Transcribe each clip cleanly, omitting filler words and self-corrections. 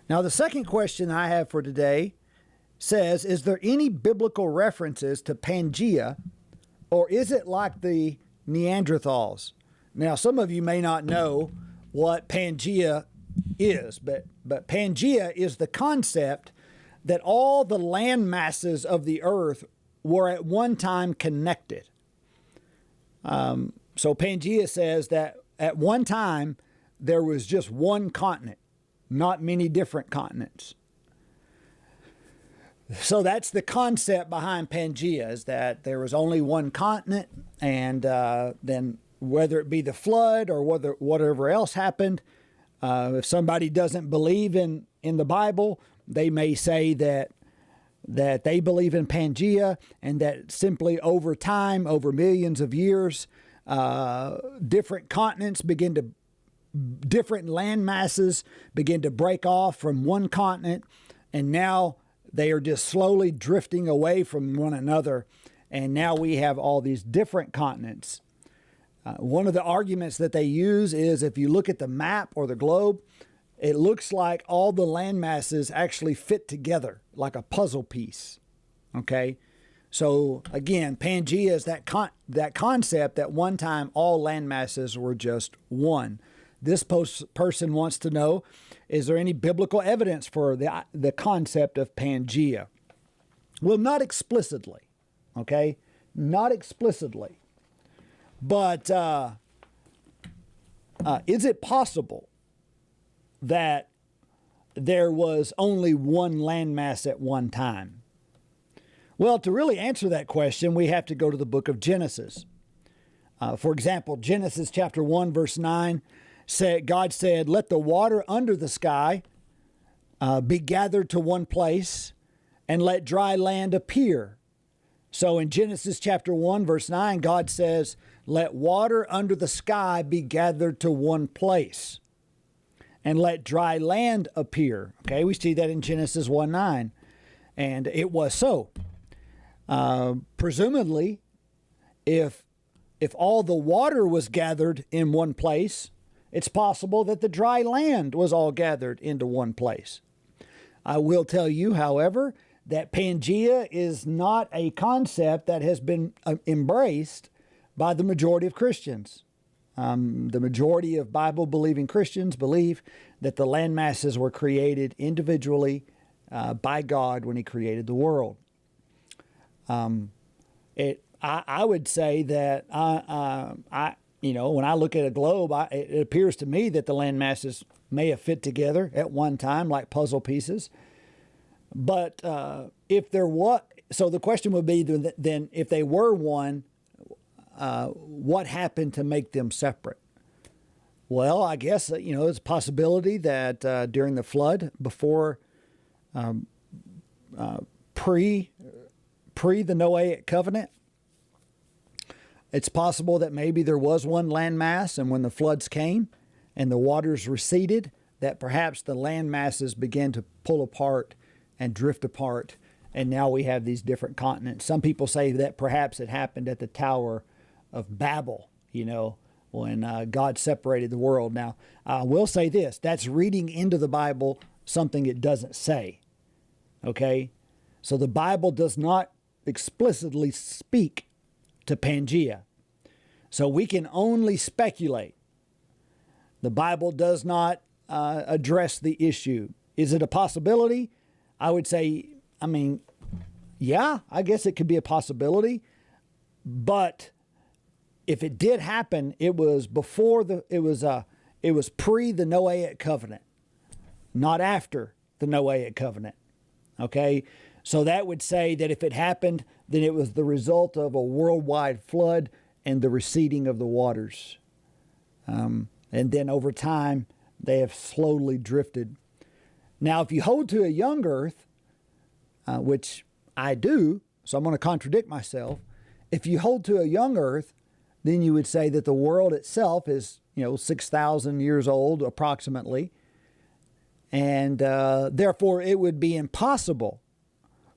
Now, the second question I have for today says, is there any biblical references to Pangea, or is it like the Neanderthals? Now, some of you may not know what Pangea is, but Pangea is the concept that all the land masses of the earth were at one time connected. So Pangea says that at one time there was just one continent, not many different continents. So that's the concept behind Pangea, is that there was only one continent, and then whether it be the flood or whatever else happened, if somebody doesn't believe in the Bible, they may say that they believe in Pangea, and that simply over time, over millions of years, different continents different land masses begin to break off from one continent, and now they are just slowly drifting away from one another, and now we have all these different continents. One of the arguments that they use is, if you look at the map or the globe, it looks like all the land masses actually fit together like a puzzle piece. Okay? So again, Pangea is that concept that one time all land masses were just one. This person wants to know, is there any biblical evidence for the concept of Pangea? Well, not explicitly. Okay? Not explicitly. But is it possible that there was only one landmass at one time? Well, to really answer that question, we have to go to the book of Genesis. For example, Genesis chapter 1, verse 9, God said, "Let the water under the sky be gathered to one place, and let dry land appear." So in Genesis chapter 1, verse 9, God says, "Let water under the sky be gathered to one place, and let dry land appear." Okay, we see that in Genesis 1:9. And it was so. Presumably, if all the water was gathered in one place, it's possible that the dry land was all gathered into one place. I will tell you, however, that Pangea is not a concept that has been embraced by the majority of Christians. The majority of Bible-believing Christians believe that the land masses were created individually by God when He created the world. I would say that when I look at a globe, it appears to me that the land masses may have fit together at one time like puzzle pieces. But if there was, so the question would be then, if they were one, what happened to make them separate? Well, I guess it's a possibility that during the flood, before pre the Noahic covenant, it's possible that maybe there was one landmass, and when the floods came and the waters receded, that perhaps the land masses began to pull apart and drift apart, and now we have these different continents. Some people say that perhaps it happened at the Tower of Babel, when God separated the world. Now, I will say this, that's reading into the Bible something it doesn't say. Okay? So the Bible does not explicitly speak to Pangea. So we can only speculate. The Bible does not address the issue. Is it a possibility? I would say, yeah, I guess it could be a possibility. But if it did happen, it was it was pre the Noahic covenant, not after the Noahic covenant. Okay? So that would say that if it happened, then it was the result of a worldwide flood and the receding of the waters. And then over time, they have slowly drifted. Now, if you hold to a young earth, which I do, so I'm going to contradict myself. If you hold to a young earth, then you would say that the world itself is, 6,000 years old approximately. And therefore, it would be impossible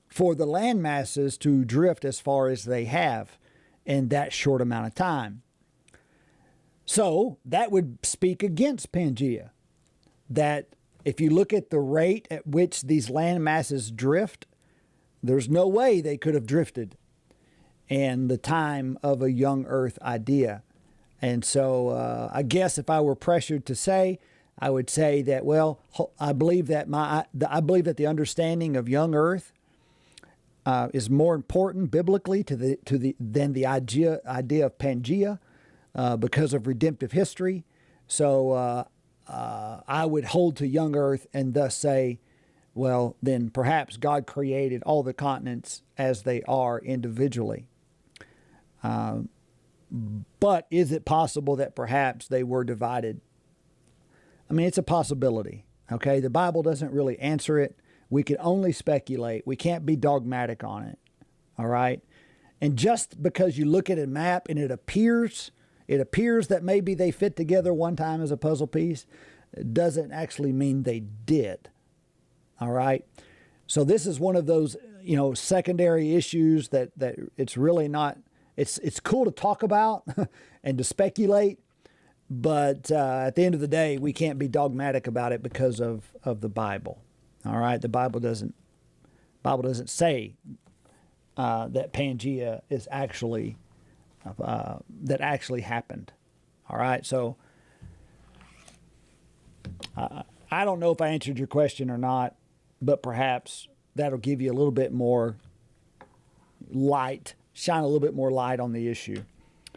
for the land masses to drift as far as they have in that short amount of time. So that would speak against Pangea, that if you look at the rate at which these land masses drift, there's no way they could have drifted in the time of a young Earth idea. And so I guess if I were pressured to say, I would say that, well, I believe that the understanding of young Earth is more important biblically than the idea of Pangea because of redemptive history. So I would hold to young Earth and thus say, well, then perhaps God created all the continents as they are individually. But is it possible that perhaps they were divided? I mean, it's a possibility. Okay, the Bible doesn't really answer it. We can only speculate. We can't be dogmatic on it. All right, and just because you look at a map and it appears that maybe they fit together one time as a puzzle piece, it doesn't actually mean they did. All right, so this is one of those secondary issues that it's really not. It's cool to talk about and to speculate, but at the end of the day, we can't be dogmatic about it because of the Bible. All right, the Bible doesn't say that Pangea is actually that actually happened. All right, so I don't know if I answered your question or not, but perhaps that'll give you a little bit more light. Shine a little bit more light on the issue.